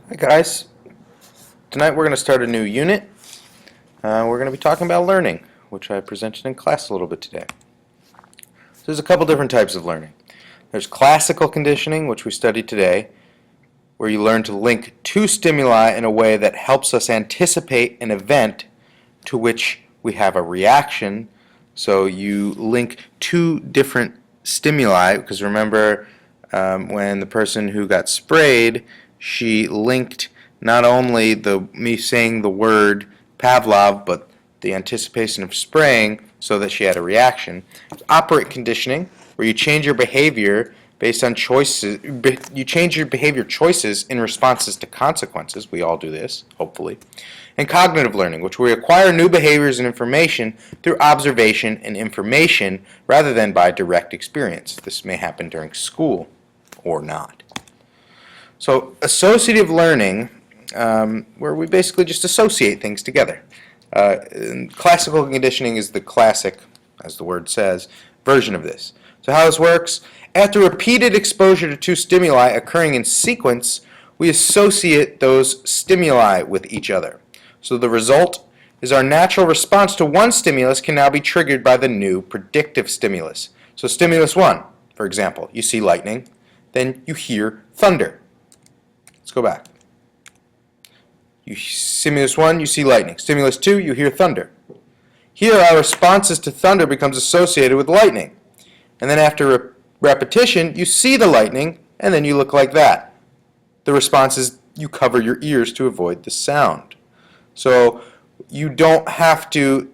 Hi guys, tonight we're going to start a new unit. We're going to be talking about learning, which I presented in class a little bit today. So there's a couple different types of learning. There's classical conditioning, which we studied today, where you learn to link two stimuli in a way that helps us anticipate an event to which we have a reaction. So you link two different stimuli, because remember when the person who got sprayed, she linked not only me saying the word Pavlov, but the anticipation of spraying so that she had a reaction. Operant conditioning, where you change your behavior based on choices. You change your behavior choices in responses to consequences. We all do this, hopefully. And cognitive learning, which we acquire new behaviors and information through observation and information rather than by direct experience. This may happen during school or not. So associative learning, where we basically just associate things together. Classical conditioning is the classic, as the word says, version of this. So how this works, after repeated exposure to two stimuli occurring in sequence, we associate those stimuli with each other. So the result is our natural response to one stimulus can now be triggered by the new predictive stimulus. So stimulus 1, for example, you see lightning, then you hear thunder. Let's go back. Stimulus 1, you see lightning. Stimulus 2, you hear thunder. Here our responses to thunder becomes associated with lightning. And then after repetition, you see the lightning, and then you look like that. The response is you cover your ears to avoid the sound. So you don't have to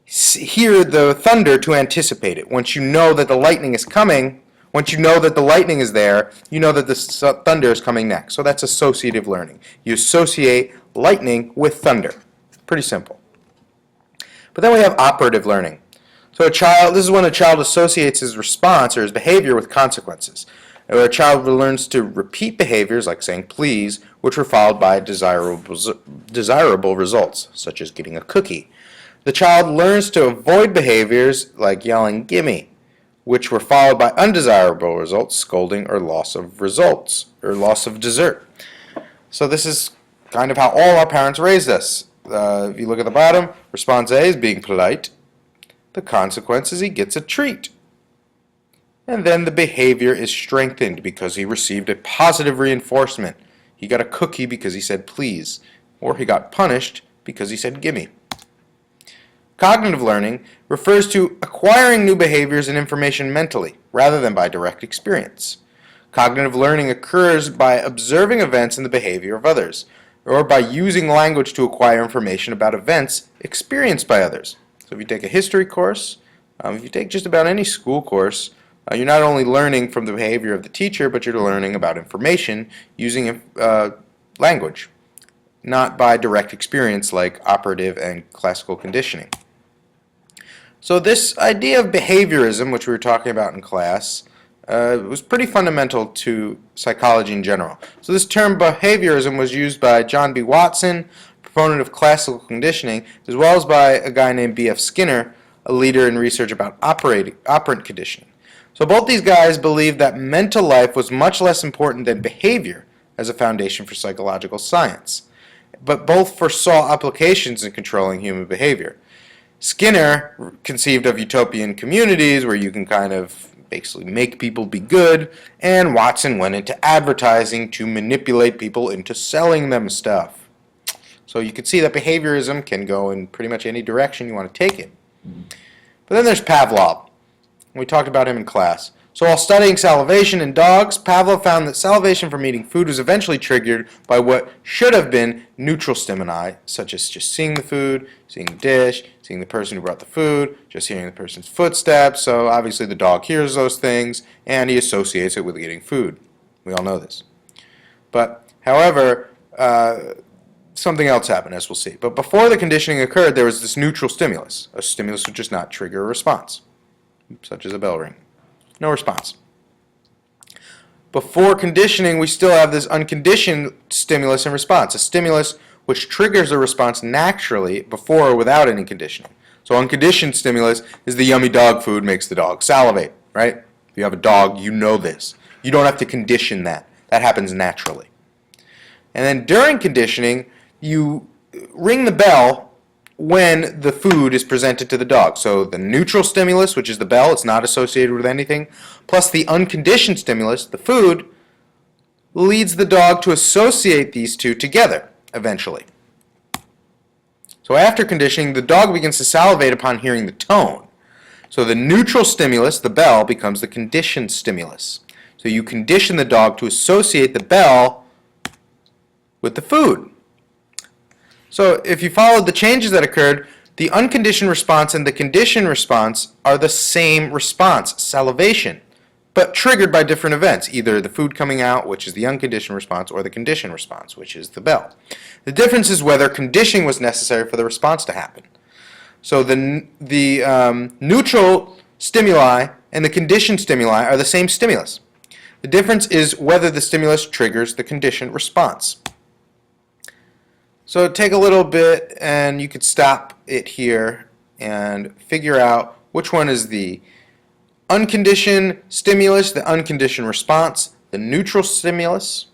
hear the thunder to anticipate it. Once you know that the lightning is coming, once you know that the lightning is there, you know that the thunder is coming next. So that's associative learning. You associate lightning with thunder. Pretty simple. But then we have operative learning. So this is when a child associates his response or his behavior with consequences. Where a child learns to repeat behaviors like saying please, which were followed by desirable results, such as getting a cookie. The child learns to avoid behaviors like yelling gimme, which were followed by undesirable results, scolding, or loss of results, or loss of dessert. So this is kind of how all our parents raised us. If you look at the bottom, response A is being polite. The consequence is he gets a treat. And then the behavior is strengthened because he received a positive reinforcement. He got a cookie because he said please, or he got punished because he said gimme. Cognitive learning refers to acquiring new behaviors and information mentally, rather than by direct experience. Cognitive learning occurs by observing events in the behavior of others, or by using language to acquire information about events experienced by others. So if you take a history course, if you take just about any school course, you're not only learning from the behavior of the teacher, but you're learning about information using language, not by direct experience like operative and classical conditioning. So this idea of behaviorism, which we were talking about in class, was pretty fundamental to psychology in general. So this term behaviorism was used by John B. Watson, proponent of classical conditioning, as well as by a guy named B.F. Skinner, a leader in research about operant conditioning. So both these guys believed that mental life was much less important than behavior as a foundation for psychological science, but both foresaw applications in controlling human behavior. Skinner conceived of utopian communities where you can kind of basically make people be good, and Watson went into advertising to manipulate people into selling them stuff. So you can see that behaviorism can go in pretty much any direction you want to take it. But then there's Pavlov. We talked about him in class. So while studying salivation in dogs, Pavlov found that salivation from eating food was eventually triggered by what should have been neutral stimuli, such as just seeing the food, seeing the dish, seeing the person who brought the food, just hearing the person's footsteps. So obviously the dog hears those things, and he associates it with eating food. We all know this. But, however, something else happened, as we'll see. But before the conditioning occurred, there was this neutral stimulus, a stimulus which does not trigger a response, such as a bell ring. No response. Before conditioning, we still have this unconditioned stimulus and response, a stimulus which triggers a response naturally before or without any conditioning. So unconditioned stimulus is the yummy dog food makes the dog salivate, right? If you have a dog, you know this. You don't have to condition that. That happens naturally. And then during conditioning, you ring the bell when the food is presented to the dog. So the neutral stimulus, which is the bell, it's not associated with anything, plus the unconditioned stimulus, the food, leads the dog to associate these two together eventually. So after conditioning, the dog begins to salivate upon hearing the tone. So the neutral stimulus, the bell, becomes the conditioned stimulus. So you condition the dog to associate the bell with the food. So if you followed the changes that occurred, the unconditioned response and the conditioned response are the same response, salivation, but triggered by different events, either the food coming out, which is the unconditioned response, or the conditioned response, which is the bell. The difference is whether conditioning was necessary for the response to happen. So the neutral stimuli and the conditioned stimuli are the same stimulus. The difference is whether the stimulus triggers the conditioned response. So take a little bit and you could stop it here and figure out which one is the unconditioned stimulus, the unconditioned response, the neutral stimulus,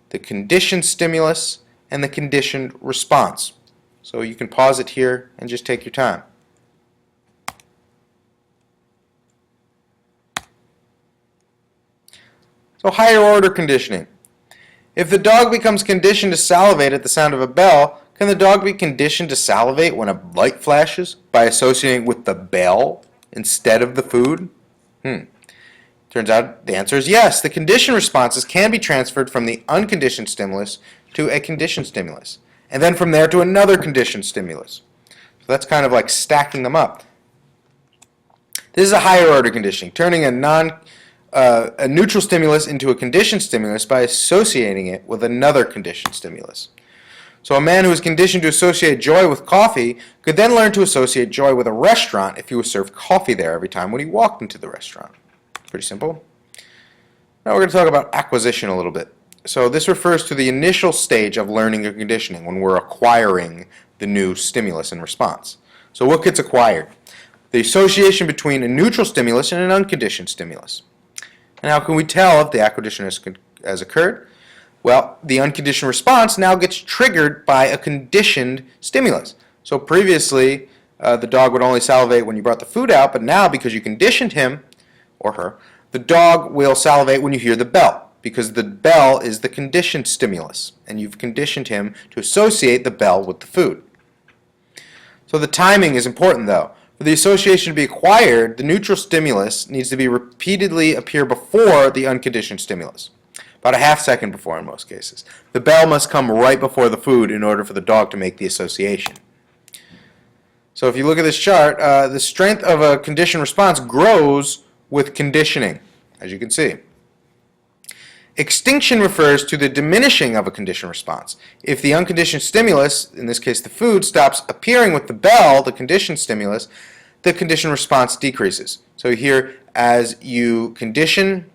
the conditioned stimulus, and the conditioned response. So you can pause it here and just take your time. So higher order conditioning. If the dog becomes conditioned to salivate at the sound of a bell, can the dog be conditioned to salivate when a light flashes by associating with the bell instead of the food? Turns out the answer is yes. The conditioned responses can be transferred from the unconditioned stimulus to a conditioned stimulus, and then from there to another conditioned stimulus. So that's kind of like stacking them up. This is a higher order conditioning, turning a neutral stimulus into a conditioned stimulus by associating it with another conditioned stimulus. So a man who is conditioned to associate joy with coffee could then learn to associate joy with a restaurant if he was served coffee there every time when he walked into the restaurant. Pretty simple. Now we're going to talk about acquisition a little bit. So this refers to the initial stage of learning and conditioning when we're acquiring the new stimulus and response. So what gets acquired? The association between a neutral stimulus and an unconditioned stimulus. And how can we tell if the acquisition has occurred? Well, the unconditioned response now gets triggered by a conditioned stimulus. So previously, the dog would only salivate when you brought the food out, but now because you conditioned him or her, the dog will salivate when you hear the bell, because the bell is the conditioned stimulus, and you've conditioned him to associate the bell with the food. So the timing is important, though. For the association to be acquired, the neutral stimulus needs to be repeatedly appear before the unconditioned stimulus, about a half second before in most cases. The bell must come right before the food in order for the dog to make the association. So if you look at this chart, the strength of a conditioned response grows with conditioning, as you can see. Extinction refers to the diminishing of a conditioned response. If the unconditioned stimulus, in this case the food, stops appearing with the bell, the conditioned stimulus, the conditioned response decreases. So here, as you condition,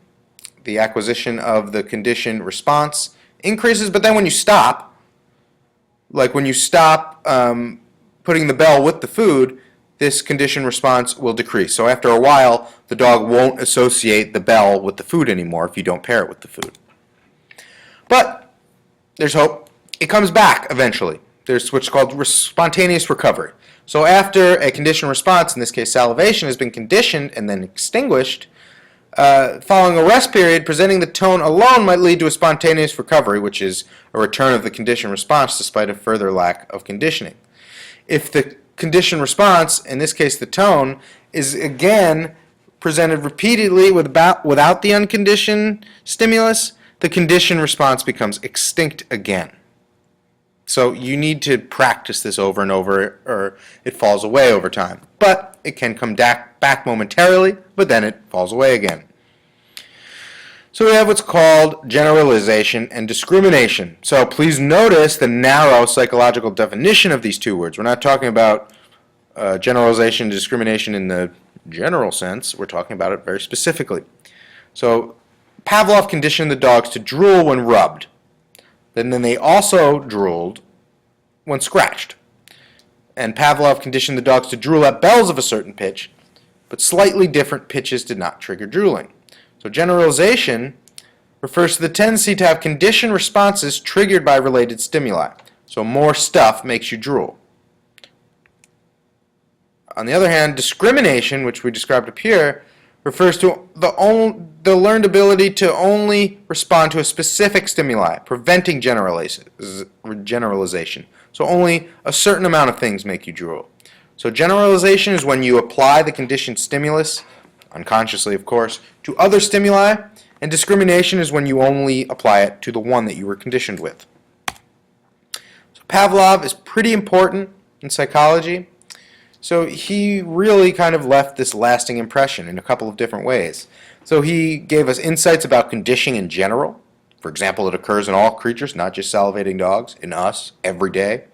the acquisition of the conditioned response increases, but then when you stop, like when you stop putting the bell with the food, this conditioned response will decrease. So after a while, the dog won't associate the bell with the food anymore if you don't pair it with the food. But there's hope. It comes back eventually. There's what's called spontaneous recovery. So after a conditioned response, in this case salivation, has been conditioned and then extinguished, following a rest period, presenting the tone alone might lead to a spontaneous recovery, which is a return of the conditioned response despite a further lack of conditioning. If the conditioned response, in this case the tone, is again presented repeatedly without the unconditioned stimulus, the conditioned response becomes extinct again. So you need to practice this over and over or it falls away over time. But it can come back momentarily, but then it falls away again. So we have what's called generalization and discrimination. So please notice the narrow psychological definition of these two words. We're not talking about generalization and discrimination in the general sense. We're talking about it very specifically. So Pavlov conditioned the dogs to drool when rubbed. Then they also drooled when scratched. And Pavlov conditioned the dogs to drool at bells of a certain pitch, but slightly different pitches did not trigger drooling. So generalization refers to the tendency to have conditioned responses triggered by related stimuli. So more stuff makes you drool. On the other hand, discrimination, which we described up here, refers to the learned ability to only respond to a specific stimuli, preventing generalization. So only a certain amount of things make you drool. So generalization is when you apply the conditioned stimulus, unconsciously of course, to other stimuli, and discrimination is when you only apply it to the one that you were conditioned with. So Pavlov is pretty important in psychology. So he really kind of left this lasting impression in a couple of different ways. So he gave us insights about conditioning in general. For example, it occurs in all creatures, not just salivating dogs, in us, every day.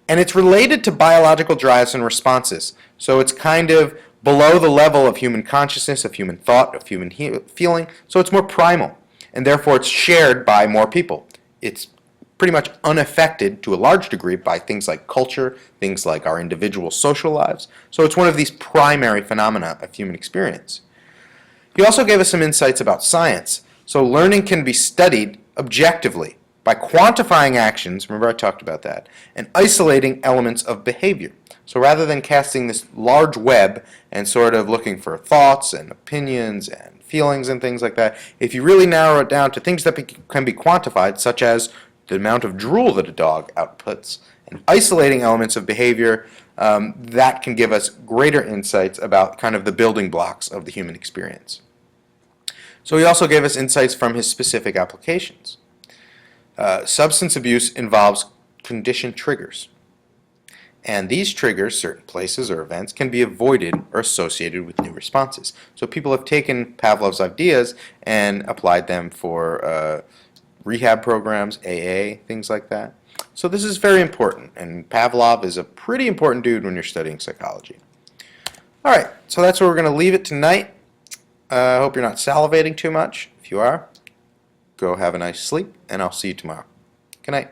And it's related to biological drives and responses. So it's kind of below the level of human consciousness, of human thought, of human feeling. So it's more primal. And therefore it's shared by more people. It's pretty much unaffected to a large degree by things like culture, things like our individual social lives. So it's one of these primary phenomena of human experience. He also gave us some insights about science. So learning can be studied objectively by quantifying actions, remember I talked about that, and isolating elements of behavior. So rather than casting this large web and sort of looking for thoughts and opinions and feelings and things like that, if you really narrow it down to things that can be quantified, such as the amount of drool that a dog outputs, and isolating elements of behavior, that can give us greater insights about kind of the building blocks of the human experience. So he also gave us insights from his specific applications. Substance abuse involves conditioned triggers. And these triggers, certain places or events, can be avoided or associated with new responses. So people have taken Pavlov's ideas and applied them for rehab programs, AA, things like that. So this is very important, and Pavlov is a pretty important dude when you're studying psychology. Alright, so that's where we're going to leave it tonight. I hope you're not salivating too much. If you are, go have a nice sleep, and I'll see you tomorrow. Good night.